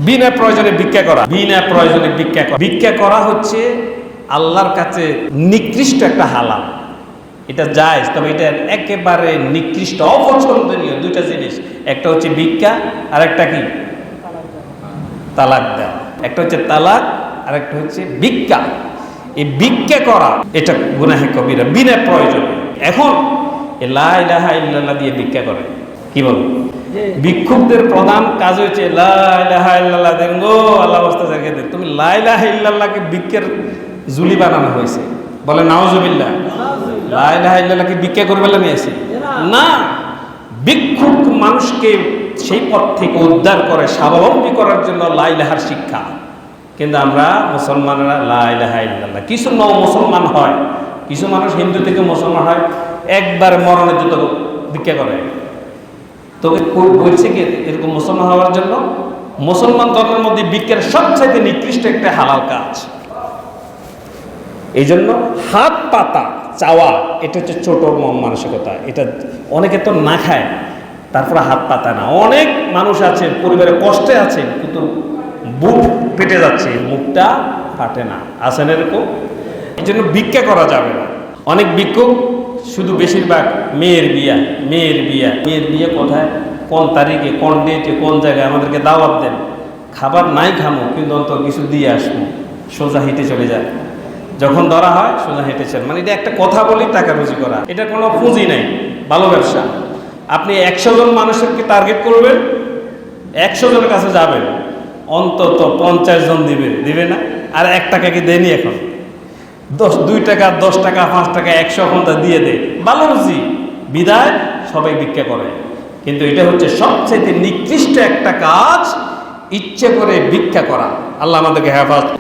বিনা প্রয়োজনে ভিক্ষা করা, বিনা প্রয়োজনে ভিক্ষা করা, ভিক্ষা করা হচ্ছে আল্লাহর কাছে নিকৃষ্ট একটা হালাল। এটা জায়েজ, তবে এটা একেবারে নিকৃষ্ট অপছন্দনীয় দুইটা জিনিস। একটা হচ্ছে ভিক্ষা, আর একটা কি তালাক দেওয়া। একটা হচ্ছে তালাক, আর একটা হচ্ছে ভিক্ষা। এই ভিক্ষা করা এটা গুনাহে কবিরা বিনা প্রয়োজনে। এখন লা ইলাহা ইল্লাল্লাহ দিয়ে ভিক্ষা করে, কি বলবো? ভিক্ষুকদের প্রধান কাজ হচ্ছে লা ইলাহা ইল্লাল্লাহ দেন গো, আল্লাহ বাস্তা জায়গা দেন। তুমি লা ইলাহা ইল্লাল্লাহকে ভিক্ষার জুলি বানানো হয়েছে, বলে নাউজুবিল্লাহ। লা ইলাহা ইল্লাল্লাহকে ভিক্ষা করে বলে নিয়েছে না, ভিক্ষুক মানুষকে সেই পথ থেকে উদ্ধার করে স্বাবলম্বী করার জন্য লা ইলাহার শিক্ষা। কিন্তু আমরা মুসলমানরা লা ইলাহা ইল্লাল্লাহ, কিছু মুসলমান হয়, কিছু মানুষ হিন্দু থেকে মুসলমান হয়, একবার মরণের জন্য ভিক্ষা করে। তবে বলছে কি এরকম মুসলমান হওয়ার জন্য? মুসলমান ধর্মের মধ্যে ভিক্ষার সবচাইতে নিকৃষ্ট একটা হালাল কাজ। এই জন্য হাত পাতা চাওয়া এটা হচ্ছে ছোট মানসিকতা। এটা অনেকে তো না খায়, তারপরে হাত পাতা না। অনেক মানুষ আছে পরিবারে কষ্টে আছে, কিন্তু বুক পেটে যাচ্ছে, মুখটা ফাটে না, আছেন এরকম। এই জন্য ভিক্ষা করা যাবে না। অনেক ভিক্ষুক শুধু বেশিরভাগ মেয়ের বিয়া, মেয়ের বিয়া, মেয়ের বিয়ে কোথায়, কোন তারিখে, কোন ডেটে, কোন জায়গায় আমাদেরকে দাওয়াত দেন। খাবার নাই খামো, কিন্তু অন্তত কিছু দিয়ে আসবো, সোজা হেঁটে চলে যায়। যখন ধরা হয় সোজা হেঁটে চলে, মানে এটা একটা কথা বলি টাকা রুজি করা, এটা কোনো পুঁজি নাই, ভালো ব্যবসা। আপনি 100 জন মানুষকে টার্গেট করবেন, 100 জনের কাছে যাবেন, অন্তত 50 জন দিবে না। আর 1 টাকা কি দেয়নি এখন? 2 টাকা, 10 টাকা, 5 টাকা, 100 ঘন্টা দিয়ে দেয়, ভালো রুজি। বিদায় সবাই ভিক্ষা করে। কিন্তু এটা হচ্ছে সবচেয়ে নিকৃষ্ট একটা কাজ, ইচ্ছে করে ভিক্ষা করা। আল্লাহ আমাদেরকে হেফাজত।